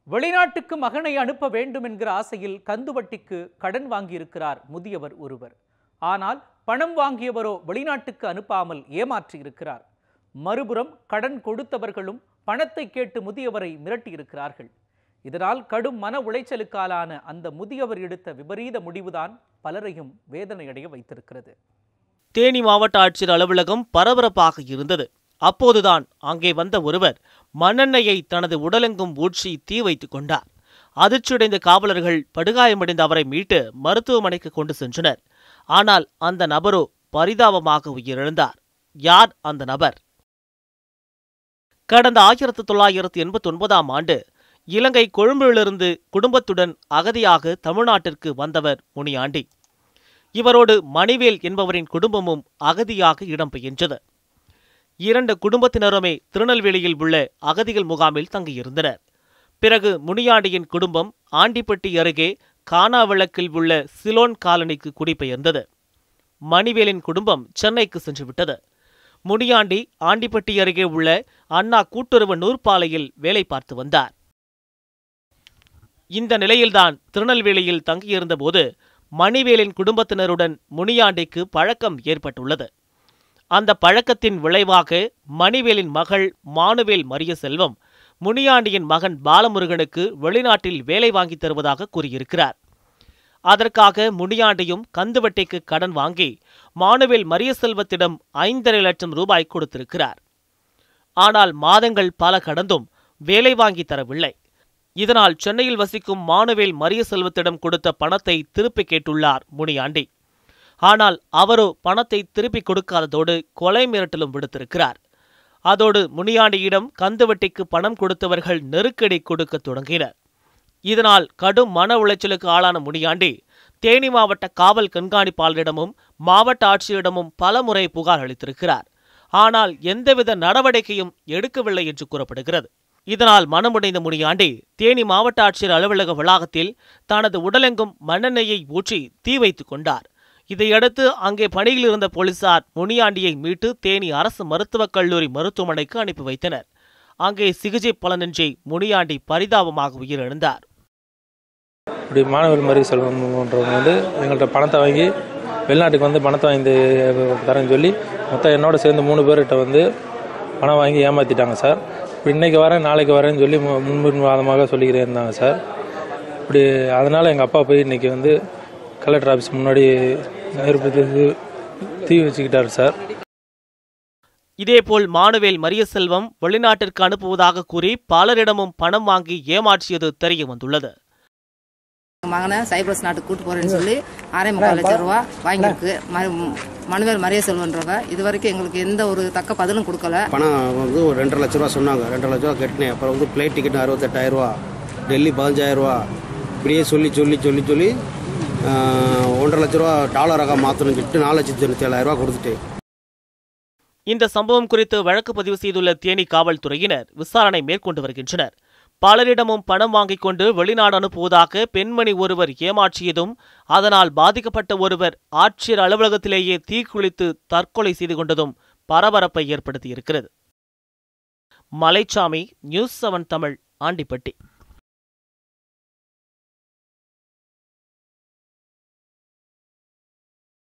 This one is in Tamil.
வெளிநாட்டுக்கு மகனை அனுப்ப வேண்டும் என்கிற ஆசையில் கந்துவட்டிக்கு கடன் வாங்கியிருக்கிறார் முதியவர் ஒருவர். ஆனால் பணம் வாங்கியவரோ வெளிநாட்டுக்கு அனுப்பாமல் ஏமாற்றியிருக்கிறார். மறுபுறம் கடன் கொடுத்தவர்களும் பணத்தை கேட்டு முதியவரை மிரட்டியிருக்கிறார்கள். இதனால் கடும் மன உளைச்சலுக்காலான அந்த முதியவர் எடுத்த விபரீத முடிவுதான் பலரையும் வேதனையடைய வைத்திருக்கிறது. தேனி மாவட்ட ஆட்சியர் அலுவலகம் பரபரப்பாக இருந்தது. அப்போதுதான் அங்கே வந்த ஒருவர் மண்ணெண்ணெயை தனது உடலெங்கும் ஊற்றி தீ வைத்துக் கொண்டார். அதிர்ச்சியடைந்த காவலர்கள் படுகாயமடைந்த அவரை மீட்டு மருத்துவமனைக்கு கொண்டு சென்றனர். ஆனால் அந்த நபரோ பரிதாபமாக உயிரிழந்தார். யார் அந்த நபர்? கடந்த 1989ஆம் ஆண்டு இலங்கை கொழும்பிலிருந்து குடும்பத்துடன் அகதியாக தமிழ்நாட்டிற்கு வந்தவர் முனியாண்டி. இவரோடு மணிவேல் என்பவரின் குடும்பமும் அகதியாக இடம்பெயர்ந்தது. 2 குடும்பத்தினருமே திருநெல்வேலியில் உள்ள அகதிகள் முகாமில் தங்கியிருந்தனர். பிறகு முனியாண்டியின் குடும்பம் ஆண்டிப்பட்டி அருகே கானாவிளக்கில் உள்ள சிலோன் காலனிக்கு குடிபெயர்ந்தது. மணிவேலின் குடும்பம் சென்னைக்கு சென்றுவிட்டது. முனியாண்டி ஆண்டிப்பட்டி அருகே உள்ள அண்ணா கூட்டுறவு நூற்பாலையில் வேலை பார்த்து வந்தார். இந்த நிலையில்தான் திருநெல்வேலியில் தங்கியிருந்த போது மணிவேலின் குடும்பத்தினருடன் முனியாண்டிக்கு பழக்கம் ஏற்பட்டுள்ளது. அந்த பழக்கத்தின் விளைவாக மணிவேலின் மகள் மானுவேல் மரியசெல்வம் முனியாண்டியின் மகன் பாலமுருகனுக்கு வெளிநாட்டில் வேலை வாங்கி தருவதாக கூறியிருக்கிறார். அதற்காக முனியாண்டியும் கந்துவட்டிக்கு கடன் வாங்கி மானுவேல் மரியசெல்வத்திடம் 5.5 லட்சம் ரூபாய் கொடுத்திருக்கிறார். ஆனால் மாதங்கள் பல கடந்தும் வேலை வாங்கி தரவில்லை. இதனால் சென்னையில் வசிக்கும் மானுவேல் மரியசெல்வத்திடம் கொடுத்த பணத்தை திருப்பி கேட்டுள்ளார் முனியாண்டி. ஆனால் அவரோ பணத்தை திருப்பி கொடுக்காததோடு கொலை மிரட்டலும் விடுத்திருக்கிறார். அதோடு முனியாண்டியிடம் கந்துவட்டிக்கு பணம் கொடுத்தவர்கள் நெருக்கடி கொடுக்க தொடங்கினர். இதனால் கடும் மன உளைச்சலுக்கு ஆளான முனியாண்டி தேனி மாவட்ட காவல் கண்காணிப்பாளரிடமும் மாவட்ட ஆட்சியரிடமும் பலமுறை புகார் அளித்திருக்கிறார். ஆனால் எந்தவித நடவடிக்கையும் எடுக்கவில்லை என்று கூறப்படுகிறது. இதனால் மனமுடைந்த முனியாண்டி தேனி மாவட்ட ஆட்சியர் அலுவலக வளாகத்தில் தனது உடலெங்கும் மண்ணெண்ணெயை ஊற்றி தீ வைத்துக் கொண்டார். இதையடுத்து அங்கே பணியில் இருந்த போலீசார் முனியாண்டியை மீட்டு தேனி அரசு மருத்துவக் கல்லூரி மருத்துவமனைக்கு அனுப்பி வைத்தனர். அங்கே சிகிச்சை பலனின்றி முனியாண்டி பரிதாபமாக உயிரிழந்தார். இப்படி மாணவர் மரியசெல்வம்ன்றவங்க எங்கள்கிட்ட பணத்தை வாங்கி வெளிநாட்டுக்கு பணத்தை வாங்கி தரேன்னு சொல்லி மொத்தம் என்னோட சேர்ந்து 3 பேர்கிட்ட பணம் வாங்கி ஏமாற்றிட்டாங்க சார். இப்படி இன்றைக்கி வரேன் நாளைக்கு வரேன்னு சொல்லி முன்வாதமாக சொல்லிக்கிறே இருந்தாங்க சார். இப்படி அதனால் எங்கள் அப்பா போய் இன்றைக்கி கலெக்டர் ஆஃபீஸ் முன்னாடி நெருப்பு தீ வச்சுக்கிட்டார் சார். இதேபோல் மானுவேல் மரியசெல்வம் வெளிநாட்டிற்கு அனுப்புவதாக கூறி பலரிடமும் பணம் வாங்கி ஏமாற்றியது தெரிய வந்துள்ளது. மகனை சைப்ரஸ் நாட்டுக்கு கூட்டு போறேன்னு சொல்லி 6.25 லட்சம் ரூபா வாங்கியிருக்கு மனுவேல் மரியசெல்வன்றவங்க. இது வரைக்கும் எங்களுக்கு எந்த ஒரு தக்க பதிலும் கொடுக்கல. பணம் ஒரு 2.5 லட்ச ரூபா சொன்னாங்க. 2.5 லட்ச ரூபா கட்டினேன். அப்புறம் பிளைட் டிக்கெட் 68,000 ரூபா, டெல்லி 15,000 ரூபா, இப்படியே சொல்லி 1.5 லட்ச ரூபா டாலராக மாற்றணும்னு சொல்லிட்டு 4,97,000 ரூபா கொடுத்துட்டு. இந்த சம்பவம் குறித்து வழக்கு பதிவு செய்துள்ள தேனி காவல்துறையினர் விசாரணை மேற்கொண்டு வருகின்றனர். பலரிடமும் பணம் வாங்கிக் கொண்டு வெளிநாடு அனுப்புவதாக பெண்மணி ஒருவர் ஏமாற்றியதும், அதனால் பாதிக்கப்பட்ட ஒருவர் ஆட்சியர் அலுவலகத்திலேயே தீக்குளித்து தற்கொலை செய்து கொண்டதும் பரபரப்பை ஏற்படுத்தியிருக்கிறது. மலைச்சாமி, நியூஸ் 7 தமிழ், ஆண்டிப்பட்டி.